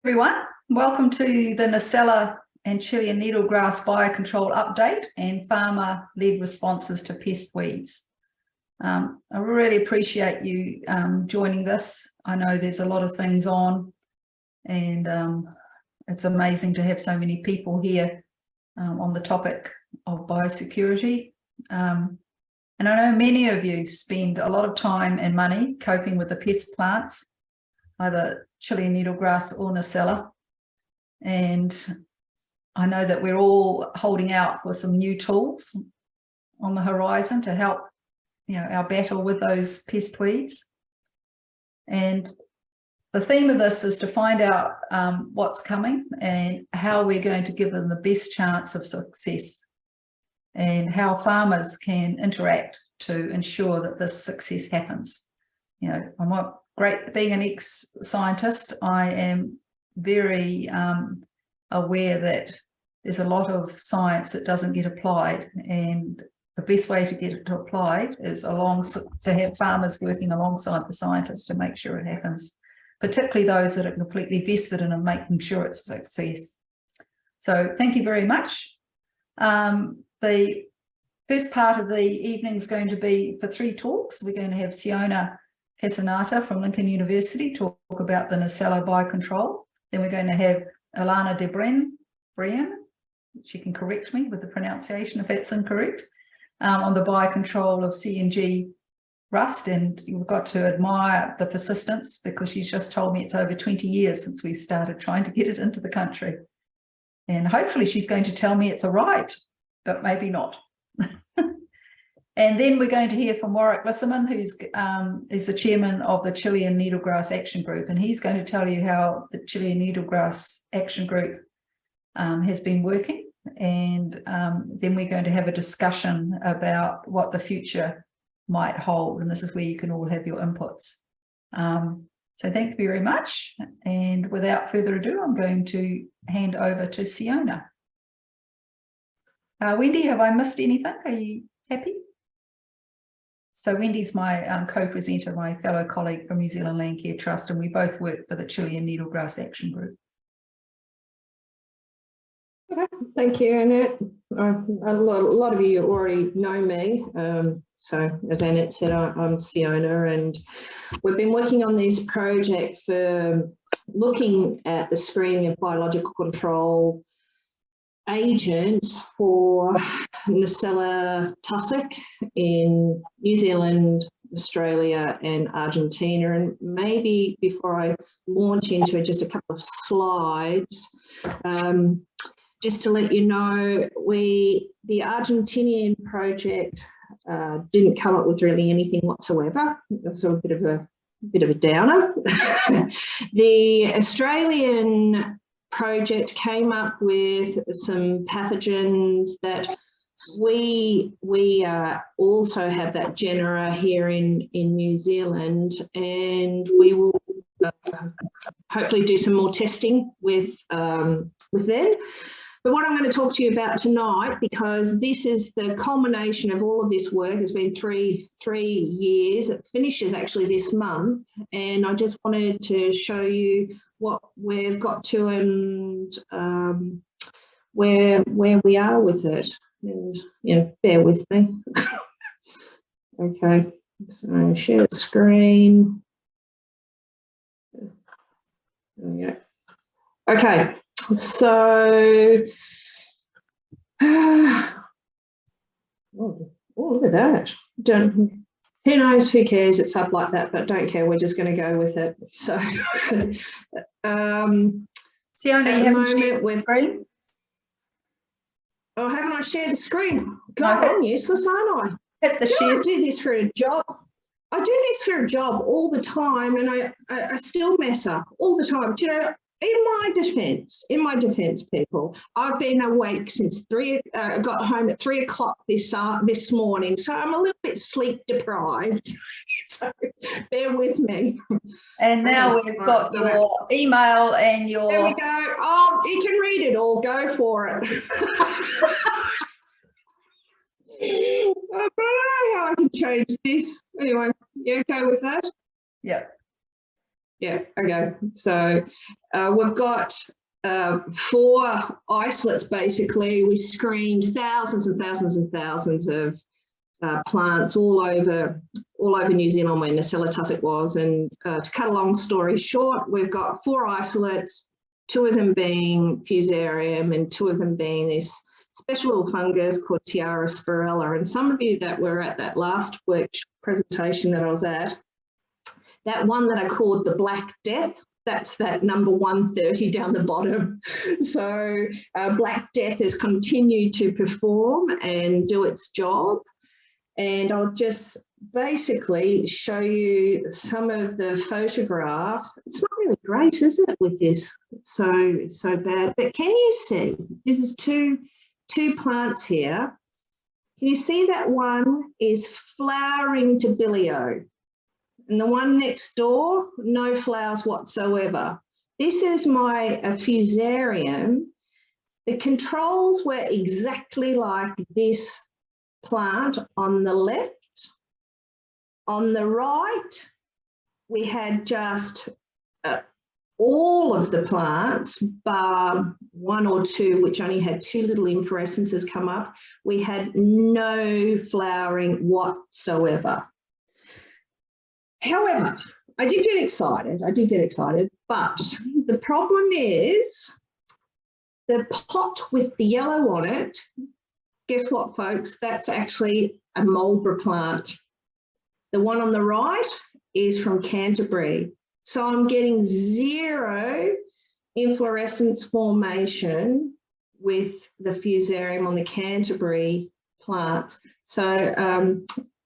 Everyone, welcome to the Nassella and Chilean needlegrass biocontrol update and farmer-led responses to pest weeds. I really appreciate you joining this. I know there's a lot of things on, and it's amazing to have so many people here on the topic of biosecurity. And I know many of you spend a lot of time and money coping with the pest plants, either Chilean needlegrass or Nassella. And I know that we're all holding out for some new tools on the horizon to help, our battle with those pest weeds. And the theme of this is to find out what's coming and how we're going to give them the best chance of success, and how farmers can interact to ensure that this success happens. I'm not great being an ex-scientist. I am very aware that there's a lot of science that doesn't get applied, and the best way to get it applied is to have farmers working alongside the scientists to make sure it happens, particularly those that are completely vested in making sure it's a success. So thank you very much. The first part of the evening is going to be for 3 talks. We're going to have Seona Casonato from Lincoln University talk about the Nassella Biocontrol. Then we're going to have Ilana de Brian, she can correct me with the pronunciation if that's incorrect, on the biocontrol of CNG rust. And you've got to admire the persistence, because she's just told me it's over 20 years since we started trying to get it into the country. And hopefully she's going to tell me it's arrived, but maybe not. And then we're going to hear from Warwick Lisserman, who's is the chairman of the Chilean Needlegrass Action Group, and he's going to tell you how the Chilean Needlegrass Action Group has been working. And then we're going to have a discussion about what the future might hold, and this is where you can all have your inputs. So thank you very much, and without further ado, I'm going to hand over to Seona. Wendy, have I missed anything? Are you happy? So Wendy's my co-presenter, my fellow colleague from New Zealand Landcare Trust, and we both work for the Chilean Needlegrass Action Group. Okay, thank you, Annette. A lot of you already know me. So as Annette said, I'm Seona, and we've been working on this project for looking at the screening of biological control agents for Nassella Tussock in New Zealand, Australia and Argentina. And maybe before I launch into it, just a couple of slides, just to let you know, the Argentinian project didn't come up with really anything whatsoever. It was a bit of a downer. The Australian project came up with some pathogens that we also have that genera here in New Zealand, and we will hopefully do some more testing with them. But what I'm going to talk to you about tonight, because this is the culmination of all of this work, has been three years. It finishes actually this month, and I just wanted to show you what we've got to and where we are with it. And bear with me. Okay, so share the screen. There we go. Okay. So, oh, look at that. Who knows, who cares, it's up like that, but don't care, we're just going to go with it. So, Seona, you haven't shared the screen? Oh, haven't I shared the screen? God, I'm useless, aren't I? Hit the share. I do this for a job. I do this for a job all the time, and I still mess up all the time. Do you know, in my defense, people, I've been awake since got home at 3 o'clock this morning, so I'm a little bit sleep deprived. So bear with me. And now we've got your email and your. There we go. Oh, you can read it all. Go for it. I don't know how I can change this. Anyway, you okay with that? Yeah. Yeah, okay. So we've got 4 isolates, basically. We screened thousands and thousands and thousands of plants all over New Zealand where Nassella Tussock was. And to cut a long story short, we've got 4 isolates, 2 of them being fusarium and 2 of them being this special little fungus called Tiara spirella. And some of you that were at that last workshop presentation that I was at, that one that I called the Black Death, that's that number 130 down the bottom. So Black Death has continued to perform and do its job. And I'll just basically show you some of the photographs. It's not really great, is it, with this? It's so bad. But can you see, this is two plants here. Can you see that one is flowering to bilio? And the one next door, no flowers whatsoever. This is my fusarium. The controls were exactly like this plant on the left. On the right, we had just all of the plants, bar 1 or 2, which only had 2 little inflorescences come up. We had no flowering whatsoever. However, I did get excited, but the problem is the pot with the yellow on it, guess what, folks? That's actually a Marlborough plant. The one on the right is from Canterbury. So I'm getting 0 inflorescence formation with the fusarium on the Canterbury plant. So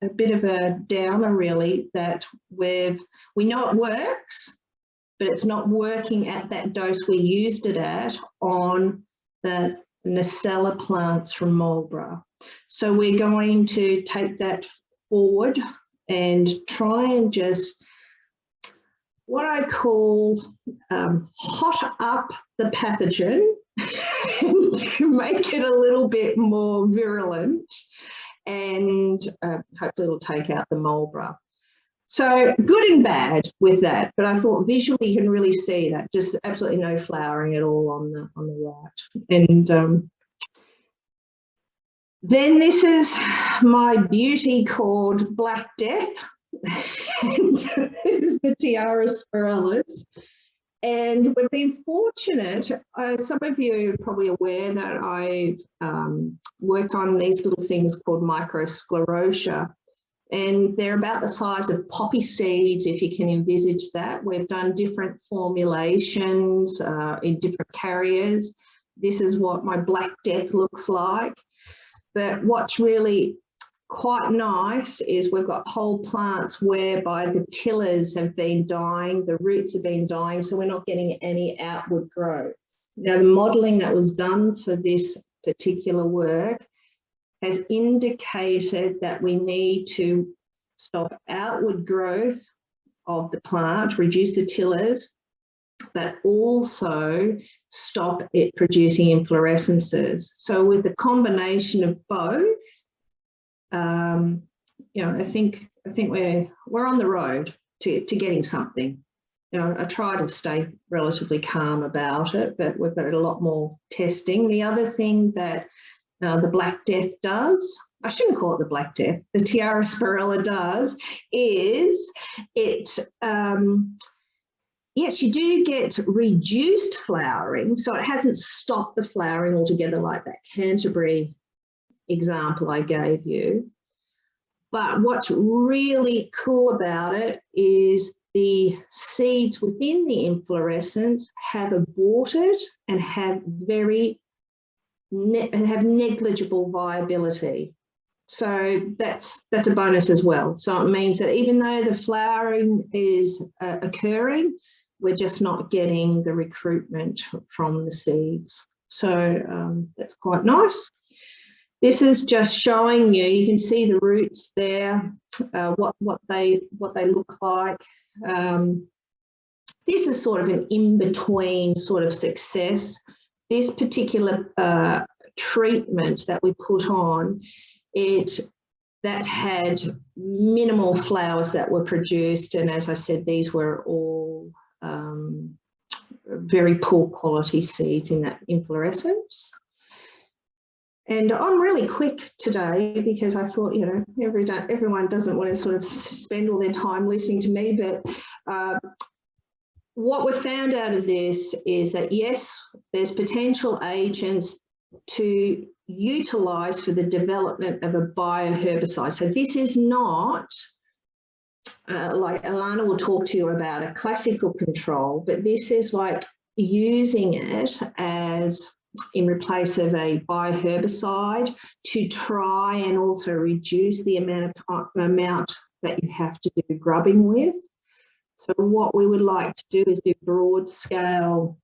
a bit of a downer, really, that we know it works, but it's not working at that dose we used it at on the Nassella plants from Marlborough. So we're going to take that forward and try and just, what I call hot up the pathogen to make it a little bit more virulent, and hopefully it'll take out the Marlborough. So good and bad with that, but I thought visually you can really see that, just absolutely no flowering at all on the right. And then this is my beauty called Black Death. And this is the Tiara spiralis. And we've been fortunate, some of you are probably aware that I've worked on these little things called microsclerotia, and they're about the size of poppy seeds, if you can envisage that. We've done different formulations in different carriers. This is what my Black Death looks like. But what's really quite nice is we've got whole plants whereby the tillers have been dying, the roots have been dying, so we're not getting any outward growth. Now, the modelling that was done for this particular work has indicated that we need to stop outward growth of the plant, reduce the tillers, but also stop it producing inflorescences. So with the combination of both, you know, I think we're on the road to getting something. You know, I try to stay relatively calm about it, but we've got a lot more testing. The other thing that the Black Death does, I shouldn't call it the Black Death, the Tiara spirella does, is it, yes, you do get reduced flowering, so it hasn't stopped the flowering altogether like that Canterbury example I gave you. But what's really cool about it is the seeds within the inflorescence have aborted and have negligible viability. So that's a bonus as well. So it means that even though the flowering is occurring, we're just not getting the recruitment from the seeds. So that's quite nice. This is just showing you can see the roots there, what they look like. This is sort of an in-between sort of success. This particular treatment that we put on, that had minimal flowers that were produced, and as I said, these were all very poor quality seeds in that inflorescence. And I'm really quick today because I thought, you know, everyone doesn't want to sort of spend all their time listening to me, but what we found out of this is that, yes, there's potential agents to utilise for the development of a bioherbicide. So this is not, like Alana will talk to you about, a classical control, but this is like using it as in replace of a bioherbicide to try and also reduce the amount that you have to do grubbing with. So what we would like to do is do broad scale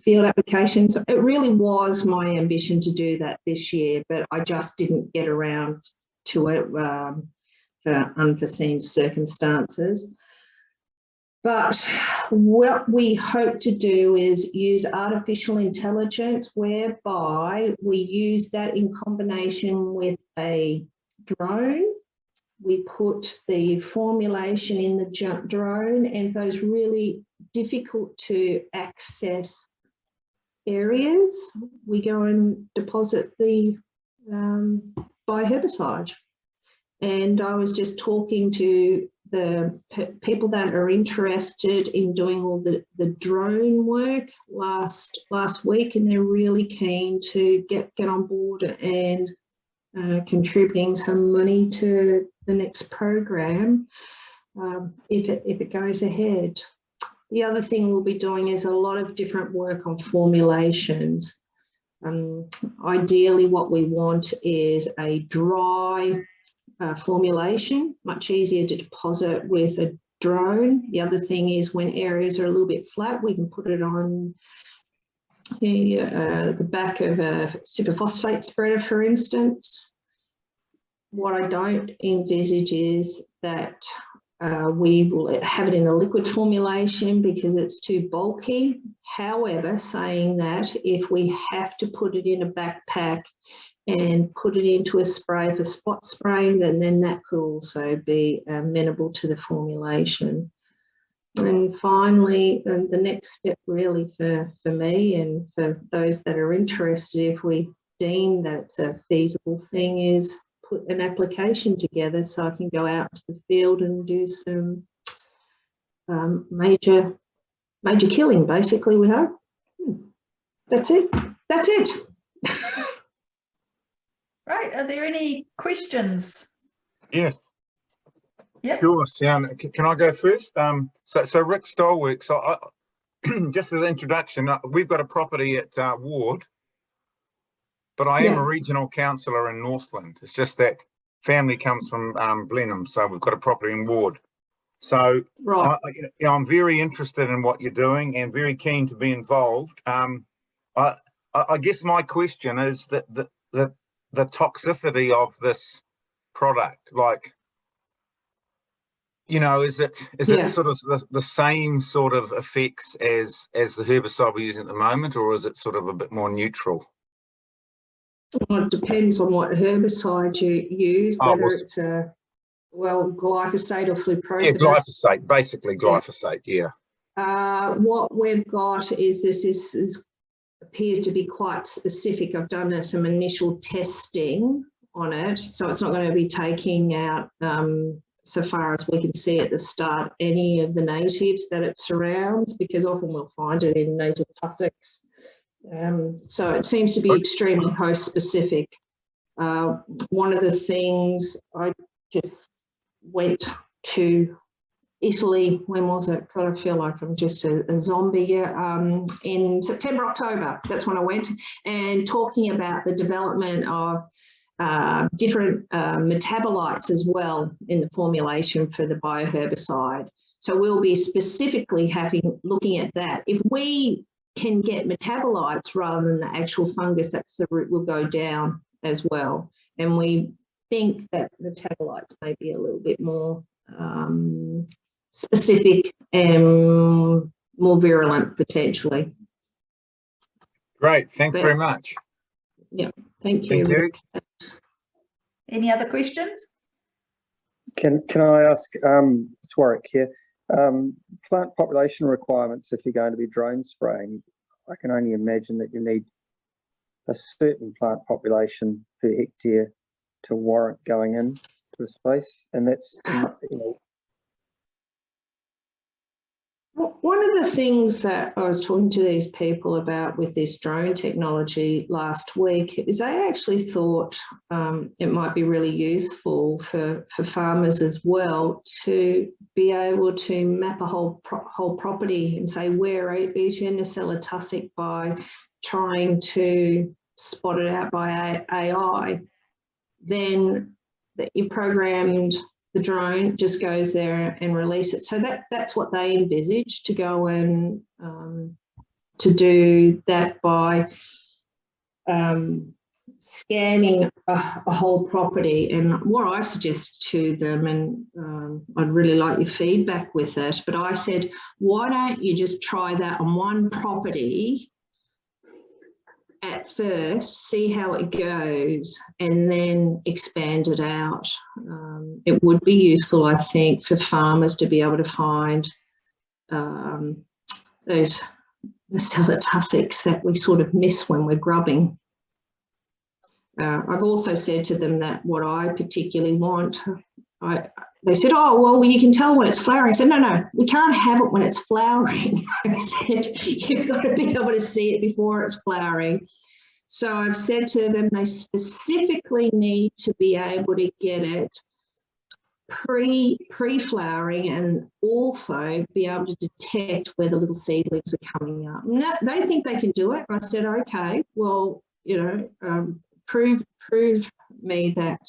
field applications. It really was my ambition to do that this year, but I just didn't get around to it for unforeseen circumstances. But what we hope to do is use artificial intelligence, whereby we use that in combination with a drone. We put the formulation in the drone, and those really difficult to access areas, we go and deposit the bioherbicide. And I was just talking to the people that are interested in doing all the drone work last week, and they're really keen to get on board and contributing some money to the next program if it goes ahead. The other thing we'll be doing is a lot of different work on formulations. Ideally, what we want is a dry formulation, much easier to deposit with a drone. The other thing is when areas are a little bit flat, we can put it on the back of a superphosphate spreader, for instance. What I don't envisage is that we will have it in a liquid formulation because it's too bulky. However, saying that, if we have to put it in a backpack and put it into a spray for spot spraying, then that could also be amenable to the formulation. And finally, the next step really for me and for those that are interested, if we deem that it's a feasible thing, is put an application together so I can go out to the field and do some major killing, basically, we hope. That's it. That's it. Right. Are there any questions? Yes. Yep. Sure, Seona. Can I go first? So Rick Stolworks, just as an introduction, we've got a property at Ward, but I am a regional councillor in Northland. It's just that family comes from Blenheim, so we've got a property in Ward. So right. I'm very interested in what you're doing and very keen to be involved. I guess my question is that the toxicity of this product, like, you know, is it sort of the same sort of effects as the herbicide we're using at the moment, or is it sort of a bit more neutral? Well, it depends on what herbicide you use, whether it's glyphosate or flupropionic. Yeah, glyphosate, basically glyphosate, yeah. What we've got is this appears to be quite specific. I've done some initial testing on it, so it's not going to be taking out, so far as we can see at the start, any of the natives that it surrounds, because often we'll find it in native tussocks. So it seems to be extremely host specific. One of the things, I just went to Italy, when was it? God, I feel like I'm just a zombie. In September, October, that's when I went, and talking about the development of different metabolites as well in the formulation for the bioherbicide. So we'll be specifically looking at that. If we can get metabolites rather than the actual fungus, that's the route we'll go down as well. And we think that metabolites may be a little bit more specific and more virulent potentially. Great, thanks very much. Yeah, thank you. Thank you. Any other questions? Can I ask, it's Warwick here, Plant population requirements, if you're going to be drone spraying, I can only imagine that you need a certain plant population per hectare to warrant going in to a space. And that's, you know, one of the things that I was talking to these people about with this drone technology last week is they actually thought it might be really useful for farmers as well to be able to map a whole property and say, where is your Nassella Tussock, by trying to spot it out by AI. Then that you programmed the drone just goes there and release it. So that's what they envisaged, to go and to do that by scanning a whole property. And what I suggest to them, and I'd really like your feedback with it, but I said, why don't you just try that on one property at first, see how it goes, and then expand it out. It would be useful, I think, for farmers to be able to find those Nassella Tussocks that we sort of miss when we're grubbing. I've also said to them that what I particularly want, they said, oh, well, you can tell when it's flowering. I said, no, we can't have it when it's flowering. I said, you've got to be able to see it before it's flowering. So I've said to them, they specifically need to be able to get it pre-flowering and also be able to detect where the little seedlings are coming up. And they think they can do it. I said, okay, well, you know, prove me that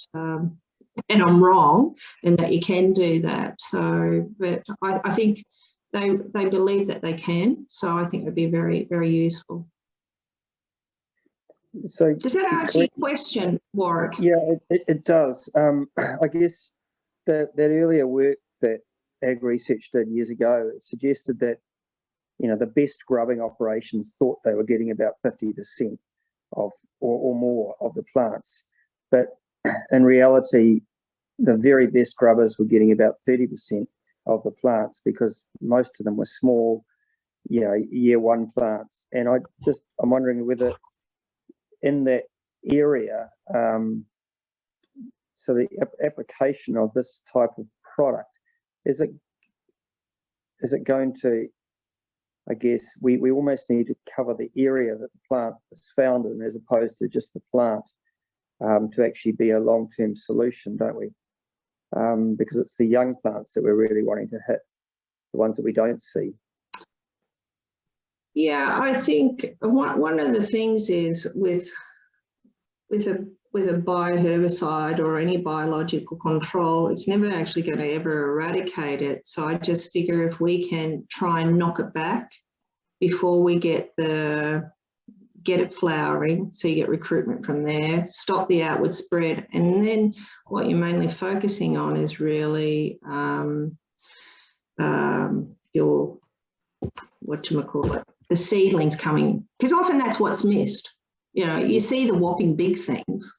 and I'm wrong, and that you can do that. So, but I think they believe that they can. So I think it would be very, very useful. so Does that answer your question, Warwick? Yeah, it does. I guess that earlier work that Ag Research did years ago suggested that, you know, the best grubbing operations thought they were getting about 50% of or more of the plants, but in reality, the very best grubbers were getting about 30% of the plants, because most of them were small, you know, year one plants. And I'm wondering whether in that area, so the application of this type of product, is it going to, I guess we almost need to cover the area that the plant is found in, as opposed to just the plant, to actually be a long-term solution, don't we? Because it's the young plants that we're really wanting to hit, the ones that we don't see. Yeah, I think one of the things is with a bioherbicide or any biological control, it's never actually going to ever eradicate it. So I just figure if we can try and knock it back before we get it flowering, so you get recruitment from there, stop the outward spread, and then what you're mainly focusing on is really your, the seedlings coming, because often that's what's missed. You know, you see the whopping big things.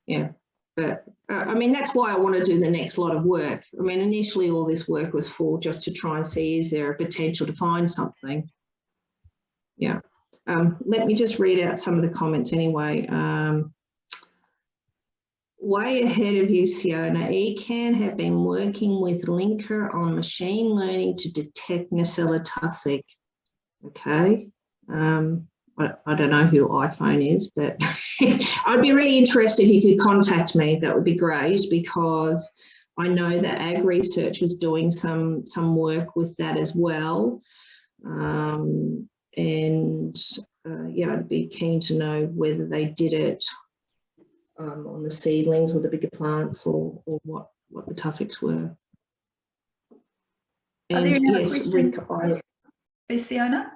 Yeah, but I mean, that's why I want to do the next lot of work. I mean, initially all this work was for just to try and see, is there a potential to find something? Yeah. Let me just read out some of the comments anyway. Way ahead of you, Seona. ECAN have been working with Linker on machine learning to detect Nassella Tussock. Okay. I don't know who iPhone is, but I'd be really interested if you could contact me. That would be great, because I know that Ag Research was doing some work with that as well. Yeah, I'd be keen to know whether they did it on the seedlings or the bigger plants, or what the tussocks were. Are there any other yes, questions, Rick, Fiona?